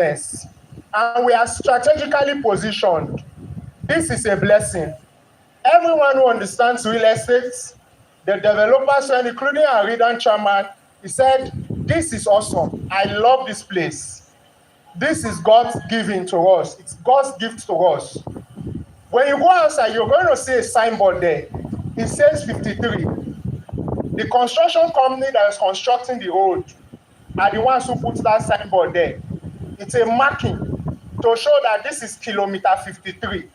and we are strategically positioned. This is a blessing. Everyone who understands real estate, the developers, including our Redan chairman, he said, this is awesome. I love this place. This is God's giving to us. It's God's gift to us. When you go outside, you're going to see a signboard there. It says 53. The construction company that is constructing the road are the ones who put that signboard there. It's a marking to show that this is kilometer 53.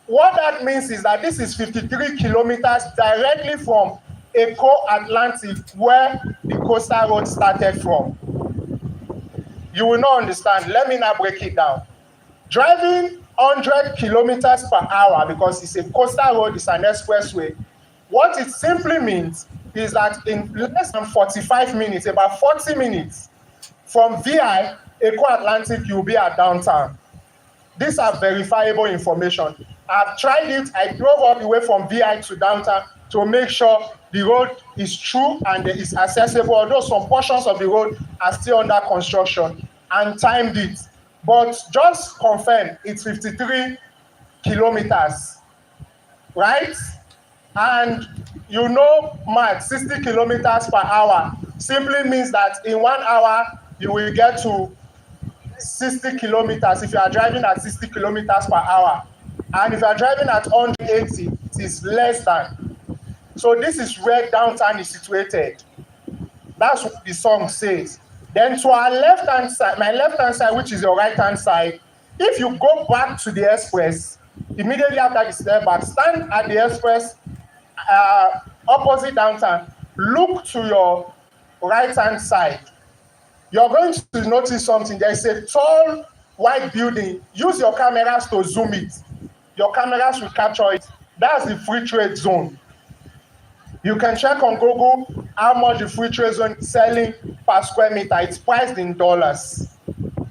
What that means is that this is 53 kilometers directly from Eco Atlantic, where the coastal road started from. You will not understand. Let me now break it down. Driving 100 kilometers per hour, because it's a coastal road, it's an expressway, what it simply means is that in less than 45 minutes, about 40 minutes, from VI, Eco Atlantic, you'll be at downtown. These are verifiable information. I've tried it. I drove all the way from VI to downtown to make sure the road is true and it is accessible, although some portions of the road are still under construction, and timed it. But just confirm it's 53 kilometers, right? And you know, math, 60 kilometers per hour simply means that in 1 hour, you will get to 60 kilometers if you are driving at 60 kilometers per hour. And if you are driving at 180, it is less than. So this is where downtown is situated. That's what the song says. Then to our left-hand side, my left-hand side, which is your right-hand side, if you go back to the express, immediately after the step back, stand at the express, opposite downtown, look to your right-hand side. You're going to notice something. There's a tall, white building. Use your cameras to zoom it. Your cameras will capture it. That's the free trade zone. You can check on Google how much the free trade zone is selling per square meter. It's priced in dollars.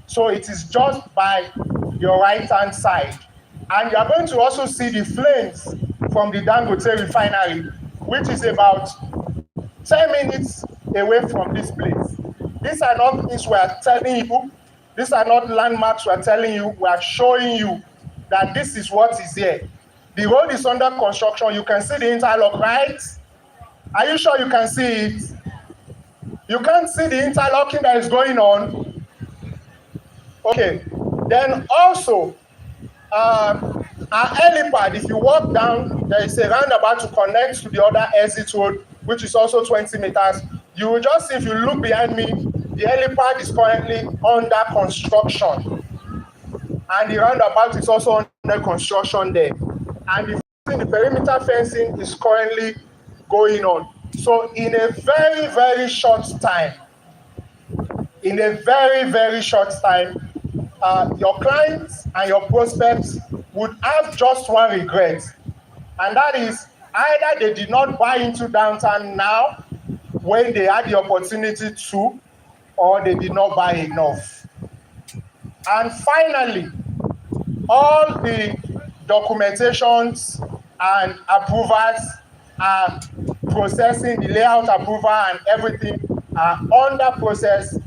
So it is just by your right-hand side. And you are going to also see the flames from the Dangote refinery, which is about 10 minutes away from this place. These are not things we are telling you. These are not landmarks we are telling you. We are showing you that this is what is here. The road is under construction. You can see the interlock, right? Are you sure you can see it? You can't see the interlocking that is going on? Okay. Then also, our helipad, if you walk down, there is a roundabout to connect to the other exit road, which is also 20 meters. You will just see, if you look behind me, the helipad is currently under construction. And the roundabout is also under construction there. And the perimeter fencing is currently going on. So in a very, very short time, your clients and your prospects would have just one regret. And that is either they did not buy into downtown now when they had the opportunity to, or they did not buy enough. And finally, all the documentations and approvals are processing, the layout approval and everything are under process,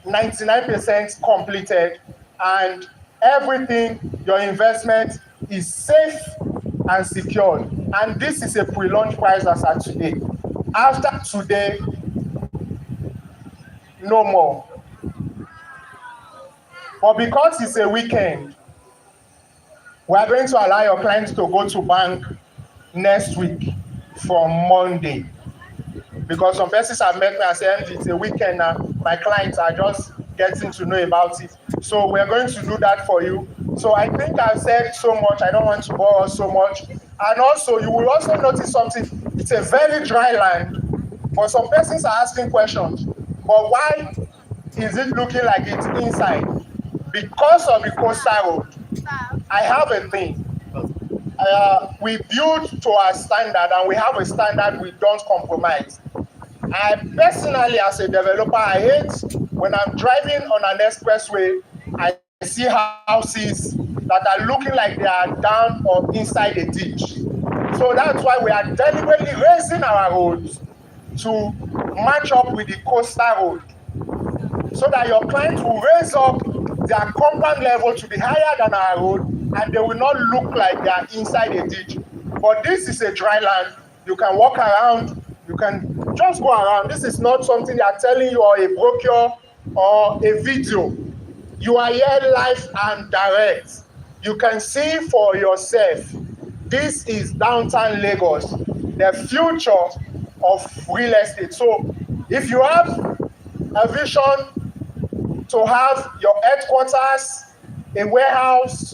99% completed, and everything, your investment is safe and secured. And this is a pre-launch price as at today. After today, no more. But because it's a weekend, we are going to allow your clients to go to bank next week from Monday. Because some persons have met me and said, it's a weekend now, my clients are just getting to know about it. So we're going to do that for you. So I think I've said so much, I don't want to bore us so much. And also, you will also notice something, it's a very dry land, but some persons are asking questions. But why is it looking like it's inside? Because of the coastal road. I have a thing. We build to our standard, and we have a standard we don't compromise. I personally, as a developer, I hate when I'm driving on an expressway, I see houses that are looking like they are down or inside a ditch. So that's why we are deliberately raising our roads to match up with the coastal road. so that your client will raise up their compound level to be higher than our road, and they will not look like they are inside a ditch. But this is a dry land. You can walk around, you can just go around. This is not something they are telling you or a brochure or a video. You are here live and direct. You can see for yourself. This is downtown Lagos, the future of real estate. So if you have a vision to have your headquarters, a warehouse,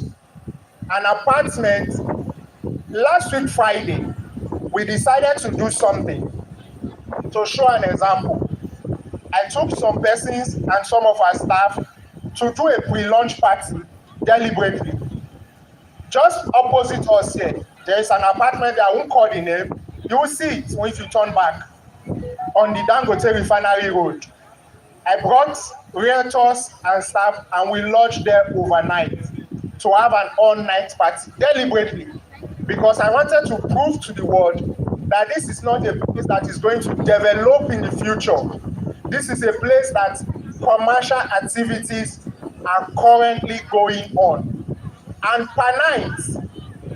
an apartment, last week Friday, we decided to do something. To show an example, I took some persons and some of our staff to do a pre-launch party deliberately. Just opposite us here, there is an apartment that I won't call the name. You will see it if you turn back on the Dangote Refinery Road. I brought realtors and staff and we lodged there overnight to have an all-night party deliberately, because I wanted to prove to the world that this is not a place that is going to develop in the future. This is a place that commercial activities are currently going on. And per night,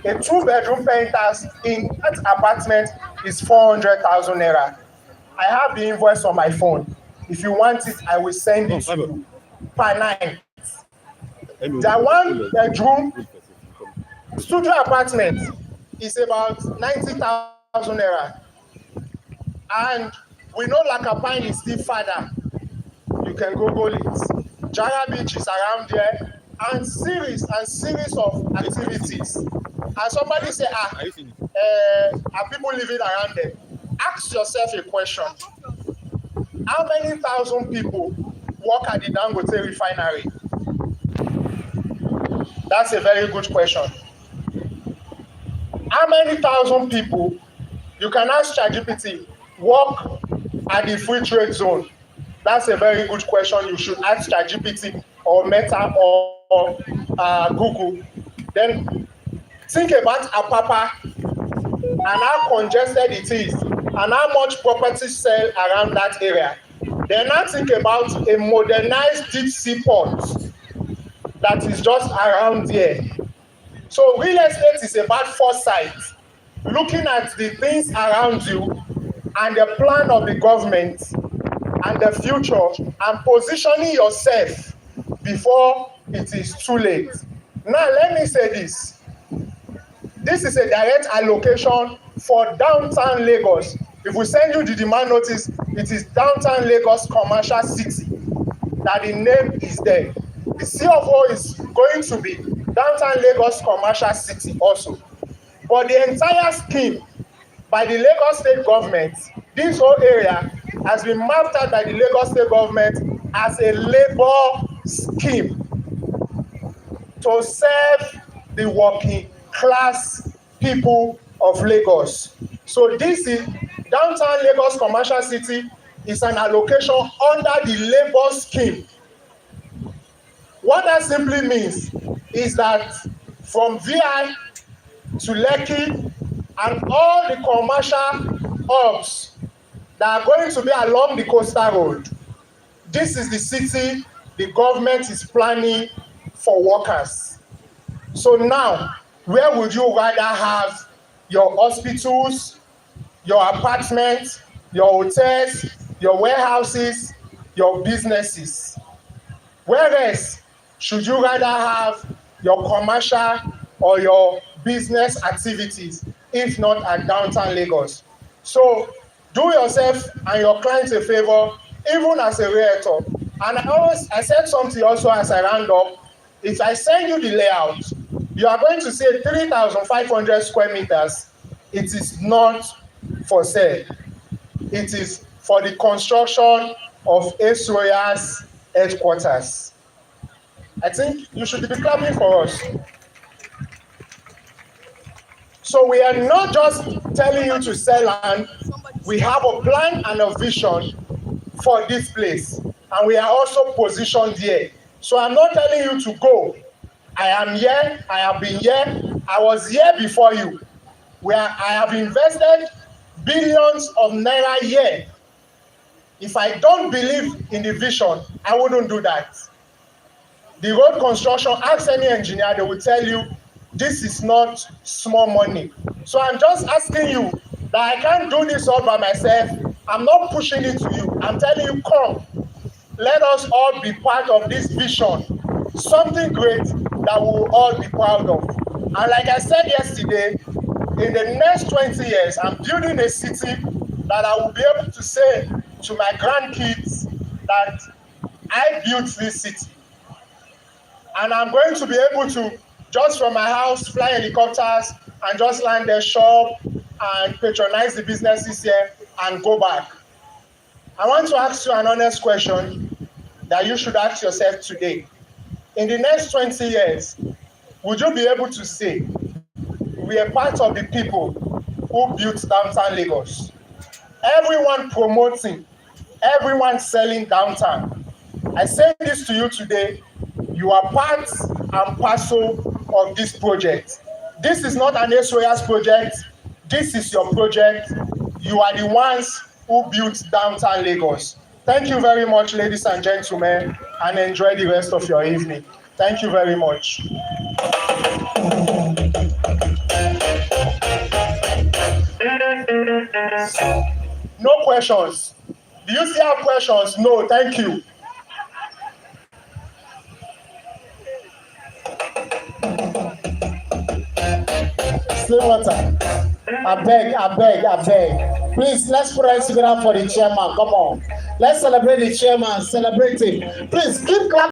a 2-bedroom penthouse in that apartment is 400,000 naira. I have the invoice on my phone. If you want it, I will send it to you. Per night. The 1-bedroom studio apartment is about 90,000 naira. And we know Lakapine is still farther. You can Google it. Jara Beach is around there, and series of activities. And somebody say, are people living around there? Ask yourself a question. How many thousand people work at the Dangote Refinery? That's a very good question. How many thousand people, you can ask ChatGPT, work at the free trade zone? That's a very good question. You should ask ChatGPT or Meta or Google. Then think about Apapa and how congested it is and how much property sell around that area. Then now think about a modernized deep sea port that is just around here. So real estate is about foresight, looking at the things around you and the plan of the government and the future, and positioning yourself before it is too late. Now let me say this. This is a direct allocation for downtown Lagos. If we send you the demand notice, it is downtown Lagos Commercial City. That the name is there. The CFO is going to be downtown Lagos Commercial City also. But the entire scheme by the Lagos State government, this whole area has been mapped out by the Lagos State government as a labor scheme to serve the working class people of Lagos. So this is downtown Lagos Commercial City is an allocation under the labor scheme. What that simply means is that from VI to Lekki and all the commercial hubs that are going to be along the coastal road, this is the city the government is planning for workers. So now, where would you rather have your hospitals, your apartments, your hotels, your warehouses, your businesses? Where else should you rather have your commercial or your business activities, if not at downtown Lagos? So do yourself and your clients a favor, even as a realtor. And I said something also as I round up. If I send you the layout, you are going to say 3,500 square meters. It is not for sale. It is for the construction of Esroya's headquarters. I think you should be clapping for us. So we are not just telling you to sell land. We have a plan and a vision for this place. And we are also positioned here. So I'm not telling you to go. I am here. I have been here. I was here before you. Where I have invested billions of naira here If I don't believe in the vision, I wouldn't do that. The road construction, ask any engineer, they will tell you this is not small money. So I'm just asking you that I can't do this all by myself. I'm not pushing it to you. I'm telling you, come. Let us all be part of this vision. Something great that we will all be proud of. And like I said yesterday, in the next 20 years, I'm building a city that I will be able to say to my grandkids that I built this city. And I'm going to be able to, just from my house, fly helicopters and just land their shop and patronize the businesses here and go back. I want to ask you an honest question that you should ask yourself today. In the next 20 years, would you be able to say, we are part of the people who built downtown Lagos? Everyone promoting, everyone selling downtown. I say this to you today, you are part and parcel of this project. This is not an SOS project, this is your project. You are the ones who built downtown Lagos. Thank you very much, ladies and gentlemen, and enjoy the rest of your evening. Thank you very much. No questions. Do you still have questions? No, thank you. Still water. I beg. Please, let's put hands together for the chairman. Come on. Let's celebrate the chairman. Celebrate him. Please, keep clapping.